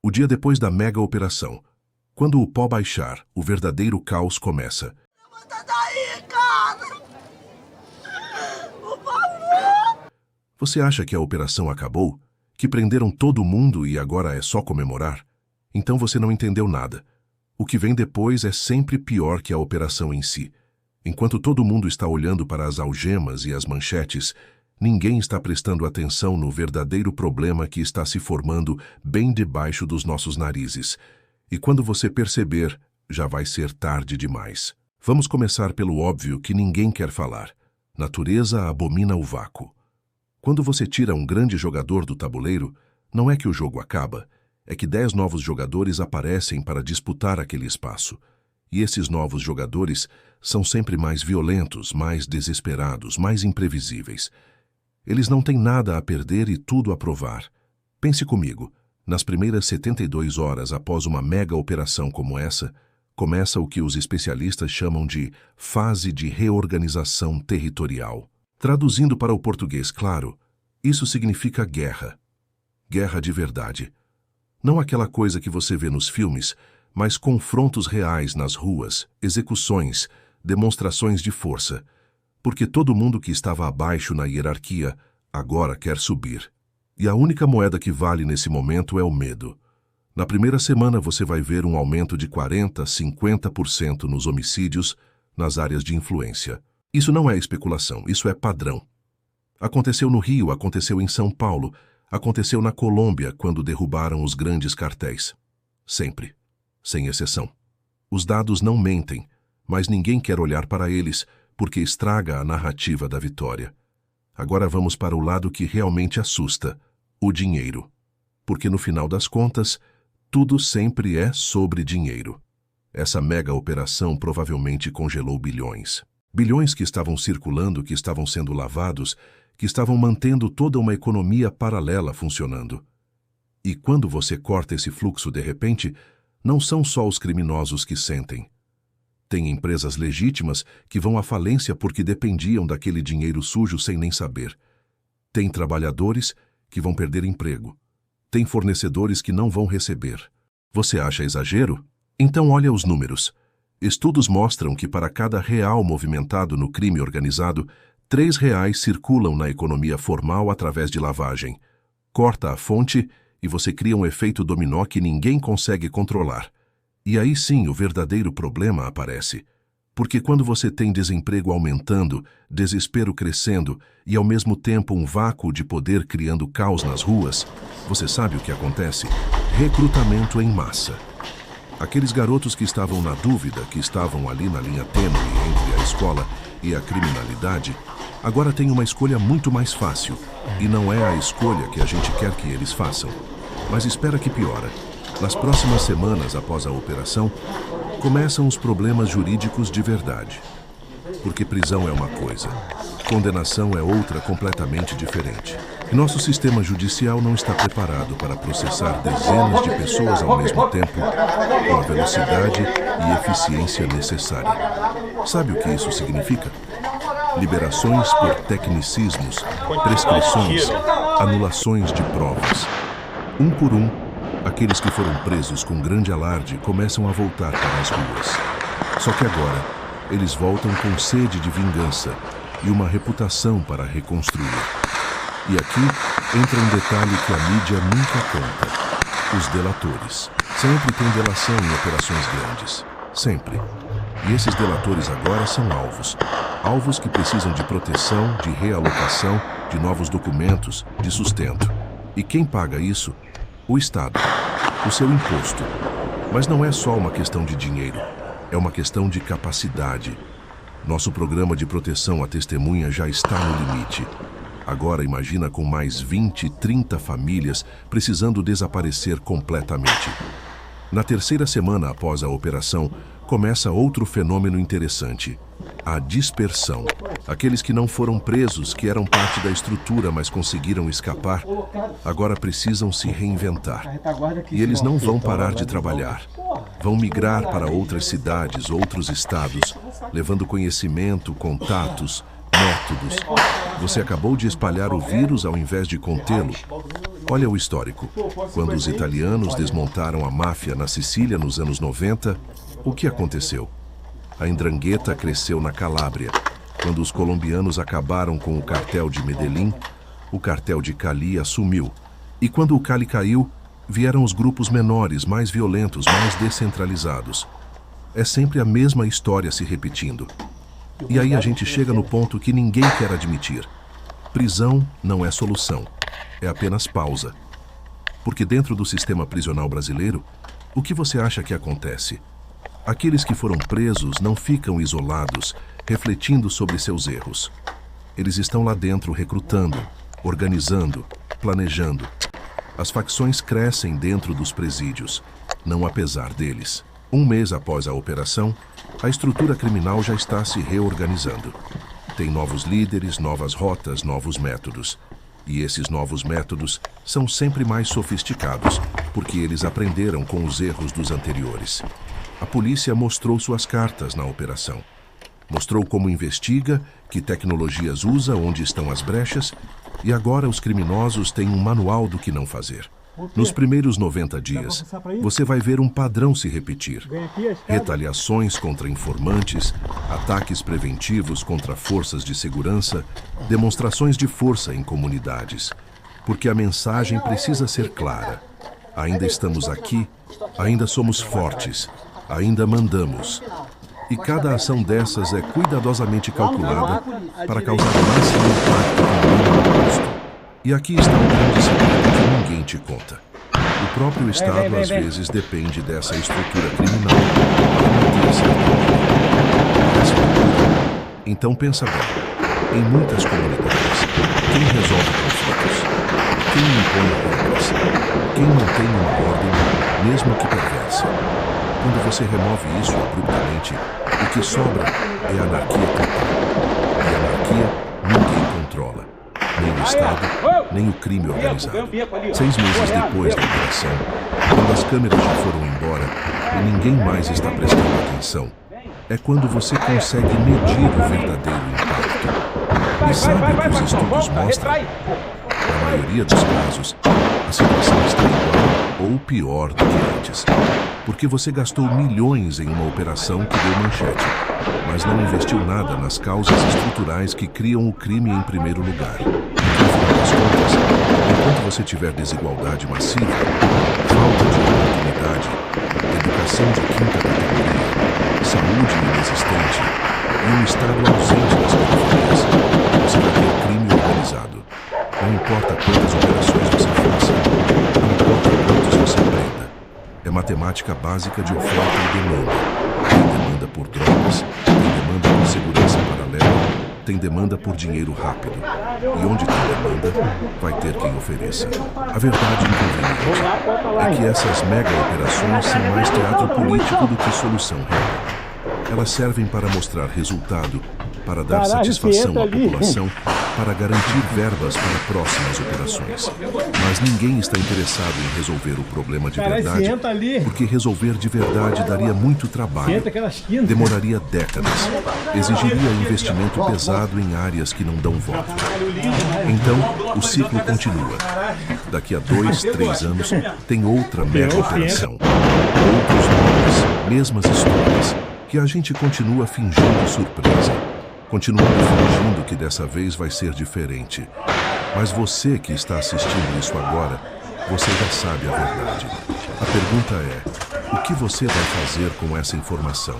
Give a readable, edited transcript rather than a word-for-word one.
O dia depois da mega operação. Quando o pó baixar, o verdadeiro caos começa. Levanta daí, cara! Por favor! Você acha que a operação acabou? Que prenderam todo mundo e agora é só comemorar? Então você não entendeu nada. O que vem depois é sempre pior que a operação em si. Enquanto todo mundo está olhando para as algemas e as manchetes, ninguém está prestando atenção no verdadeiro problema que está se formando bem debaixo dos nossos narizes. E quando você perceber, já vai ser tarde demais. Vamos começar pelo óbvio que ninguém quer falar. Natureza abomina o vácuo. Quando você tira um grande jogador do tabuleiro, não é que o jogo acaba, é que 10 novos jogadores aparecem para disputar aquele espaço. E esses novos jogadores são sempre mais violentos, mais desesperados, mais imprevisíveis. Eles não têm nada a perder e tudo a provar. Pense comigo, nas primeiras 72 horas após uma mega operação como essa, começa o que os especialistas chamam de fase de reorganização territorial. Traduzindo para o português claro, isso significa guerra. Guerra de verdade. Não aquela coisa que você vê nos filmes, mas confrontos reais nas ruas, execuções, demonstrações de força. Porque todo mundo que estava abaixo na hierarquia agora quer subir. E a única moeda que vale nesse momento é o medo. Na primeira semana você vai ver um aumento de 40%, 50% nos homicídios nas áreas de influência. Isso não é especulação, isso é padrão. Aconteceu no Rio, aconteceu em São Paulo, aconteceu na Colômbia quando derrubaram os grandes cartéis. Sempre, sem exceção. Os dados não mentem, mas ninguém quer olhar para eles porque estraga a narrativa da vitória. Agora vamos para o lado que realmente assusta, o dinheiro. Porque no final das contas, tudo sempre é sobre dinheiro. Essa mega operação provavelmente congelou bilhões. Bilhões que estavam circulando, que estavam sendo lavados, que estavam mantendo toda uma economia paralela funcionando. E quando você corta esse fluxo de repente, não são só os criminosos que sentem. Tem empresas legítimas que vão à falência porque dependiam daquele dinheiro sujo sem nem saber. Tem trabalhadores que vão perder emprego. Tem fornecedores que não vão receber. Você acha exagero? Então olha os números. Estudos mostram que para cada real movimentado no crime organizado, 3 reais circulam na economia formal através de lavagem. Corta a fonte e você cria um efeito dominó que ninguém consegue controlar. E aí sim o verdadeiro problema aparece. Porque quando você tem desemprego aumentando, desespero crescendo e ao mesmo tempo um vácuo de poder criando caos nas ruas, você sabe o que acontece? Recrutamento em massa. Aqueles garotos que estavam na dúvida, que estavam ali na linha tênue entre a escola e a criminalidade, agora têm uma escolha muito mais fácil. E não é a escolha que a gente quer que eles façam. Mas espera que piora. Nas próximas semanas após a operação, começam os problemas jurídicos de verdade. Porque prisão é uma coisa, condenação é outra completamente diferente. E nosso sistema judicial não está preparado para processar dezenas de pessoas ao mesmo tempo com a velocidade e eficiência necessária. Sabe o que isso significa? Liberações por tecnicismos, prescrições, anulações de provas. Um por um, aqueles que foram presos com grande alarde começam a voltar para as ruas. Só que agora, eles voltam com sede de vingança e uma reputação para reconstruir. E aqui entra um detalhe que a mídia nunca conta. Os delatores. Sempre tem delação em operações grandes. Sempre. E esses delatores agora são alvos. Alvos que precisam de proteção, de realocação, de novos documentos, de sustento. E quem paga isso? O Estado. O seu imposto. Mas não é só uma questão de dinheiro. É uma questão de capacidade. Nosso programa de proteção à testemunha já está no limite. Agora imagina com mais 20, 30 famílias precisando desaparecer completamente. Na terceira semana após a operação, começa outro fenômeno interessante. A dispersão. Aqueles que não foram presos, que eram parte da estrutura, mas conseguiram escapar, agora precisam se reinventar. E eles não vão parar de trabalhar. Vão migrar para outras cidades, outros estados, levando conhecimento, contatos, métodos. Você acabou de espalhar o vírus ao invés de contê-lo. Olha o histórico. Quando os italianos desmontaram a máfia na Sicília nos anos 90, o que aconteceu? A 'ndrangheta cresceu na Calábria. Quando os colombianos acabaram com o cartel de Medellín, o cartel de Cali assumiu. E quando o Cali caiu, vieram os grupos menores, mais violentos, mais descentralizados. É sempre a mesma história se repetindo. E aí a gente chega no ponto que ninguém quer admitir. Prisão não é solução, é apenas pausa. Porque dentro do sistema prisional brasileiro, o que você acha que acontece? Aqueles que foram presos não ficam isolados, refletindo sobre seus erros. Eles estão lá dentro recrutando, organizando, planejando. As facções crescem dentro dos presídios, não apesar deles. Um mês após a operação, a estrutura criminal já está se reorganizando. Tem novos líderes, novas rotas, novos métodos. E esses novos métodos são sempre mais sofisticados, porque eles aprenderam com os erros dos anteriores. A polícia mostrou suas cartas na operação. Mostrou como investiga, que tecnologias usa, onde estão as brechas, e agora os criminosos têm um manual do que não fazer. Nos primeiros 90 dias, você vai ver um padrão se repetir. Retaliações contra informantes, ataques preventivos contra forças de segurança, demonstrações de força em comunidades. Porque a mensagem precisa ser clara. Ainda estamos aqui, ainda somos fortes, ainda mandamos. E cada ação dessas é cuidadosamente calculada para causar o máximo impacto com o mínimo custo. E aqui está um grande segredo que ninguém te conta. O próprio Estado, às vezes, depende dessa estrutura criminal para manter-se atual. Então pensa bem, em muitas comunidades, quem resolve conflitos? Quem impõe regras? Quem mantém uma ordem, mesmo que perversa? Quando você remove isso abruptamente, o que sobra é anarquia total. E anarquia ninguém controla. Nem o Estado, nem o crime organizado. 6 meses depois da operação, quando as câmeras já foram embora e ninguém mais está prestando atenção, é quando você consegue medir o verdadeiro impacto. E sabe o que os estudos mostram? Na maioria dos casos, a situação está igual ou pior do que antes. Porque você gastou milhões em uma operação que deu manchete, mas não investiu nada nas causas estruturais que criam o crime em primeiro lugar. No final das contas, enquanto você tiver desigualdade massiva, falta de oportunidade, educação de quinta categoria, saúde inexistente e um Estado ausente das periferias, você vai ter crime organizado. Não importa quantas operações você faça, não importa quantos você prenda. É matemática básica de oferta e demanda. Tem demanda por drogas, tem demanda por segurança paralela, tem demanda por dinheiro rápido. E onde tem demanda, vai ter quem ofereça. A verdade inconveniente é que essas mega operações são mais teatro político do que solução real. Elas servem para mostrar resultado, para dar satisfação à população, para garantir verbas para próximas operações. Mas ninguém está interessado em resolver o problema de verdade, porque resolver de verdade daria muito trabalho, demoraria décadas, exigiria investimento pesado em áreas que não dão voto. Então, o ciclo continua. Daqui a 2, 3 anos, tem outra mega operação. Outros nomes, mesmas histórias, que a gente continua fingindo surpresa. Continuando fingindo que dessa vez vai ser diferente. Mas você que está assistindo isso agora, você já sabe a verdade. A pergunta é, o que você vai fazer com essa informação?